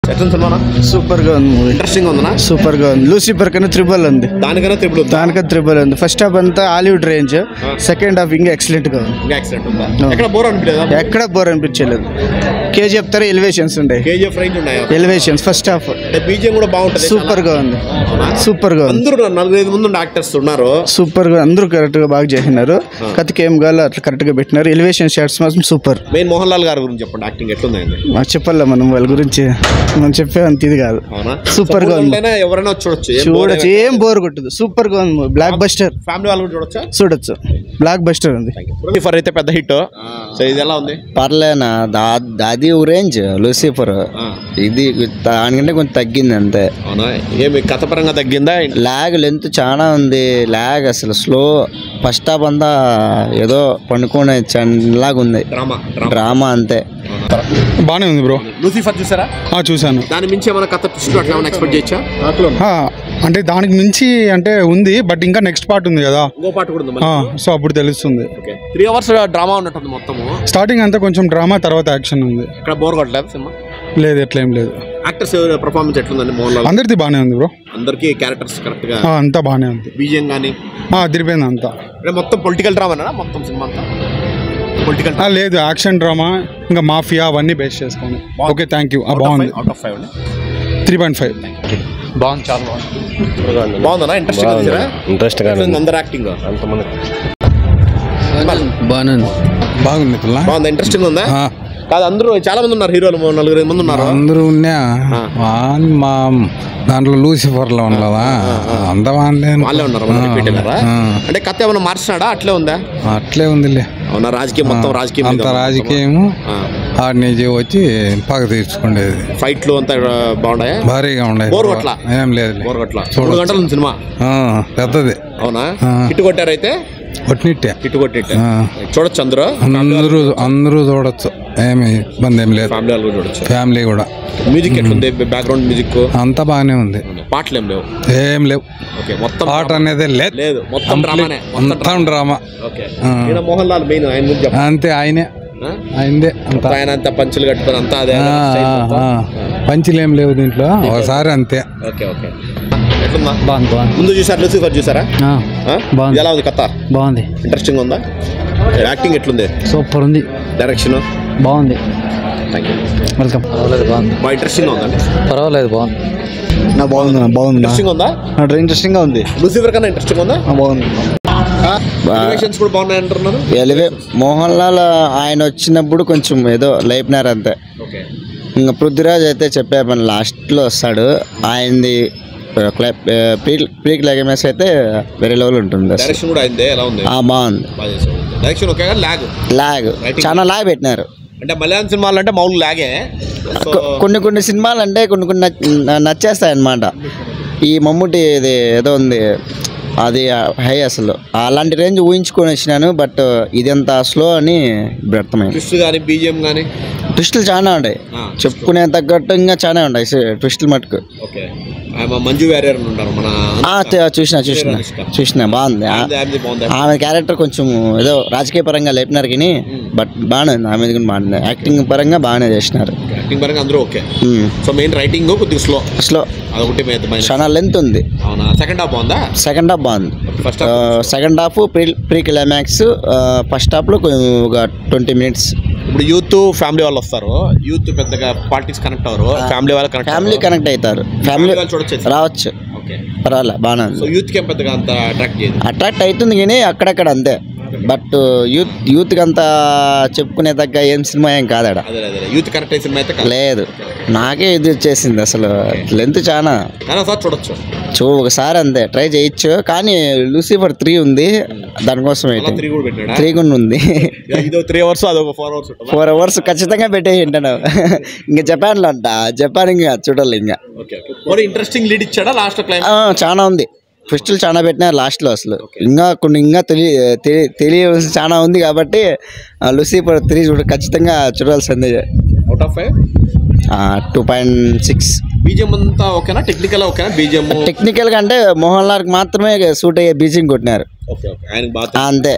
Super గా ఉంది. Interesting ఉందా? సూపర్ గా ఉంది. లూసిఫర్ కన్నా త్రిబుల్ ఉంది. దానికన్నా త్రిబుల్ ఉంది. ఫస్ట్ హాఫ్ అంతా హాలీవుడ్ రేంజ్, సెకండ్ హాఫ్ ఇంకా ఎక్సలెంట్ గా ఉంది. ఎక్కడ బోర్ అనిపించలేదు. కేజీఎఫ్ తర ఎలివేషన్స్ ఉన్నాయి. ఎలివేషన్స్ ఫస్ట్ హాఫ్ బీజిఎం కూడా బాగుంటుంది. సూపర్ గా ఉంది. సూపర్ గా అందరూ 4-5 మంది యాక్టర్స్ ఉన్నారు. సూపర్ గా అందరూ కరెక్ట్ గా బాగా చేసినారు. కథకి ఏం కావాలో అట్లా కరెక్ట్ గా పెట్టినారు. ఎలివేషన్ షాట్స్ మాత్రం సూపర్. మెయిన్ మోహన్ లాల్ గారి గురించి చెప్పండి. యాక్టింగ్ ఎట్లుందండి? చెప్పాలా మనం వాళ్ళ గురించి? మనం చెప్పే అంత ఇది కాదు. సూపర్ గా ఉంది. ఎవరైనా చూడొచ్చు. ఏం బోర్ కొట్టదు. సూపర్ గా ఉంది. Block buster. ఫ్యామిలీ వాళ్ళు చూడొచ్చు. బ్లాక్ బస్టర్ ఉంది. లూసిఫర్ అయితే పెద్ద హిట్. సో ఇది ఎలా ఉంది? పర్లేనా, అది రేంజ్ లూసిఫర్. ఇది దానికంటే కొంచెం తగ్గింది అంతే. అవునా? ఏమి కథ పరంగా తగ్గిందా? లాగ్ లెంత్ చాలా ఉంది. లాగ్ అసలు స్లో. ఫస్ట్ హాఫ్ అంతా ఏదో పండుకునే లాగా ఉంది. డ్రామా అంతే. బానే ఉంది బ్రో. లూసిఫర్ చూసారా? చూసాను. దాని మించి ఏమైనా కథ ట్విస్ట్ అట్లా ఏమైనా ఎక్స్పెక్ట్ చేయొచ్చా? అంటే దానికి మించి అంటే ఉంది, బట్ ఇంకా నెక్స్ట్ పార్ట్ ఉంది కదా, ఇంకో పార్ట్ కూడా ఉంది. సో అప్పుడు తెలుస్తుంది. 3 hours డ్రామా ఉన్నట్టుంది మొత్తము. స్టార్టింగ్ అంతా కొంచెం డ్రామా, తర్వాత యాక్షన్ ఉంది. ఇక్కడ బోర్ కొట్టలేదు సినిమా? లేదు, ఎట్లా ఏం లేదు. యాక్టర్స్ పర్ఫార్మెన్స్ ఎట్లుందండి? మోహన్ లాల్ అందరిది బానే ఉంది బ్రో. అందరికి క్యారెక్టర్స్ కరెక్ట్ గా అంతా బానే ఉంది. బీజిఎం గానీ తిరిపోయింది అంతా. మొత్తం పొలిటికల్ డ్రామా మొత్తం సినిమా అంతా? పొలిటికల్ లేదు, యాక్షన్ డ్రామా ఇంకా మాఫియా అవన్నీ బేస్ చేసుకోండి. Okay, thank you. బాగుంది. 3.5. బాగుంది, చాలా బాగుంది. బాగుందా? ఇంట్రెస్ట్ అందరు యాక్టింగ్ బాగుంది. బాగుంది. ఇంట్రెస్టింగ్ ఉందా? కాదు, అందరూ చాలా మంది ఉన్నారు. హీరోలు 4-5 మంది ఉన్నారు. అందరూ ఉన్నా మా దాంట్లో లూసిఫర్ లో ఉన్నదా అంత వాళ్ళే ఉన్నారు. అంటే కథ ఏమైనా మార్చినాడా? అట్లే ఉందా? అట్లే ఉందిలే. అవునా? రాజకీయం మొత్తం రాజకీయం అంత రాజకీయము ఆడి నుంచి వచ్చి పగ తీర్చుకునేది. ఫైట్లు అంతా బాగున్నాయా? భారీగా ఉండేది. బోర్ కొట్ల ఏం లేదు. 3 గంటల సినిమా పెద్దది. అవునా? హిట్ కొట్టారు అయితే? హిట్ కొట్టిట్టే చూడొచ్చు. అందరూ చూడొచ్చు. ఏమి ఇబ్బంది ఏం లేదు. ఫ్యామిలీ కూడా. మ్యూజిక్ ఎట్లుంది? బ్యాక్గ్రౌండ్ మ్యూజిక్ అంతా బాగానే ఉంది. పాటలు ఏం లేవు. పాట అనేది లేదు. మొత్తం డ్రామా. మోహన్ లాల్ మెయిన్ అంతే. ఆయనదే అంతా పంచులు కట్టుకుని అంతా అదే. పంచులు ఏం లేవు దీంట్లో. ఒకసారి అంతే. ముందు చూసారు? లూసిఫర్ చూసారా? ఎలా ఉంది కథ? బాగుంది. ఇంట్రెస్టింగ్ ఉందా? యాక్టింగ్ ఎట్లుంది? సూపర్ ఉంది. డైరెక్షన్ బాగుంది. వెల్కమ్. బాగా ఇంట్రెస్టింగ్ ఉందండి. పర్వాలేదు, బాగుంది. ఇంట్రెస్టింగ్ ఉందా? ఇంట్రెస్టింగ్ గా ఉంది. లూసిఫర్ కన్నా ఇంట్రెస్టింగ్ ఉందా? బాగుంది. కూడా బాగున్నాయి అంటున్నారు. మోహన్ లాల్ ఆయన వచ్చినప్పుడు కొంచెం ఏదో లేపినారు అంతే. ఇంకా పృథ్వీరాజ్ అయితే చెప్పే పని లాస్ట్లో వస్తాడు. ఆయనది ప్రీ క్లైమాక్స్ అయితే వేరే లెవెల్ ఉంటుంది. బాగుంది. లాగ్ చాలా లాగ్ పెట్టినారు. అంటే మలయాళం సినిమాలు అంటే మామూలు లాగే. కొన్ని సినిమాలు అంటే కొన్ని నచ్చేస్తాయి అన్నమాట. ఈ మమ్ముటి ఇది ఏదో ఉంది, అది హై అసలు. అలాంటి రేంజ్ ఊహించుకొని వచ్చినాను, బట్ ఇదంతా స్లో అని అర్థమైంది. ట్విస్టులు చాలా ఉన్నాయి. చెప్పుకునే తగ్గట్టు ఇంకా చాలా ఉన్నాయి ట్విస్టులు మటుకు. మంజు వారియర్ ఉంటారు మన. చూసిన బాగుంది. ఆమె క్యారెక్టర్ కొంచెం ఏదో రాజకీయ పరంగా లేపినారు కానీ, బట్ బాగానే ఉంది. ఆమె బాగుంది. యాక్టింగ్ పరంగా బాగానే చేసినారు. స్లో చాలా లెంత్ ఉంది. సెకండ్ హాఫ్ బాగుంది. Second half pre climax. First half లో ఒక 20 minutes. ఇప్పుడు యూత్ ఫ్యామిలీ వాళ్ళు వస్తారు. యూత్ పెద్దగా పాలిటిక్స్ కనెక్ట్ అవ్వరు. ఫ్యామిలీ కనెక్ట్ అవుతారు. ఫ్యామిలీ రావచ్చు. పర్వాలే, బాగానే ఉంది. యూత్ కి పెద్దగా అంత అట్రాక్ట్ అవుతుంది కానీ అక్కడక్కడ అంతే. బట్ యూత్ కి అంతా చెప్పుకునే తగ్గ ఏం సినిమా ఏం కాదాడ. యూత్ కనెక్ట్ అయ్యే సినిమా అయితే లేదు. నాకే ఇది వచ్చేసింది అసలు. లెంత్ చాలా చూడొచ్చు. ఒకసారి అంతే ట్రై చేయొచ్చు. కానీ లూసిఫర్ 3 ఉంది, దానికోసం 3 కూడా ఉంది. 4 hours ఖచ్చితంగా పెట్టేయంటాను. ఇంకా జపాన్లో అంట. జపాన్ ఇంకా చూడాలి. ఇంకా ఇంట్రెస్టింగ్ లీడ్ ఇచ్చాడా లాస్ట్? చాలా ఉంది. ట్విస్టులు చాలా పెట్టినారు లాస్ట్లో అసలు. ఇంకా తెలియవలసి చాలా ఉంది కాబట్టి లూసిఫర్ 3 ఖచ్చితంగా చూడాల్సిందే. 2.6. బీజిఎం అంతా ఓకేనా? టెక్నికల్ గా అంటే మోహన్ లాల్ మాత్రమే సూట్ అయ్యే బీజిఎం కొట్టినారు అంతే.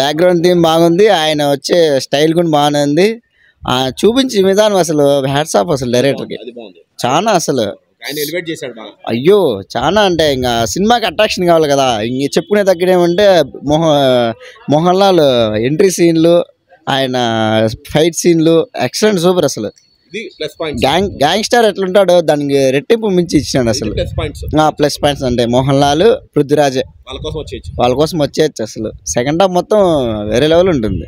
బ్యాక్గ్రౌండ్ థీమ్ బాగుంది. ఆయన వచ్చే స్టైల్ కూడా బాగానే ఉంది. చూపించే విధానం అసలు హ్యాట్స్ ఆఫ్ అసలు డైరెక్టర్కి అది బాగుంది. చాలా అసలు ఆయన ఎలివేట్ చేశాడు బాగా. అయ్యో చాలా అంటే ఇంకా సినిమాకి అట్రాక్షన్ కావాలి కదా. ఇంక చెప్పుకునే దగ్గర ఏమంటే మోహన్ లాల్ ఎంట్రీ సీన్లు, ఆయన ఫైట్ సీన్లు ఎక్సలెంట్, సూపర్ అసలు. ఇది ప్లస్ పాయింట్. గ్యాంగ్స్టర్ ఎట్లుంటాడో దానికి రెట్టింపు మించి ఇచ్చినాడు అసలు. Plus points. ప్లస్ పాయింట్స్ అంటే మోహన్ లాల్, పృథ్వీరాజ్ వాళ్ళ కోసం వచ్చేయచ్చు. వాళ్ళ కోసం వచ్చేయచ్చు అసలు. సెకండ్ హాఫ్ మొత్తం వేరే లెవెల్ ఉంటుంది.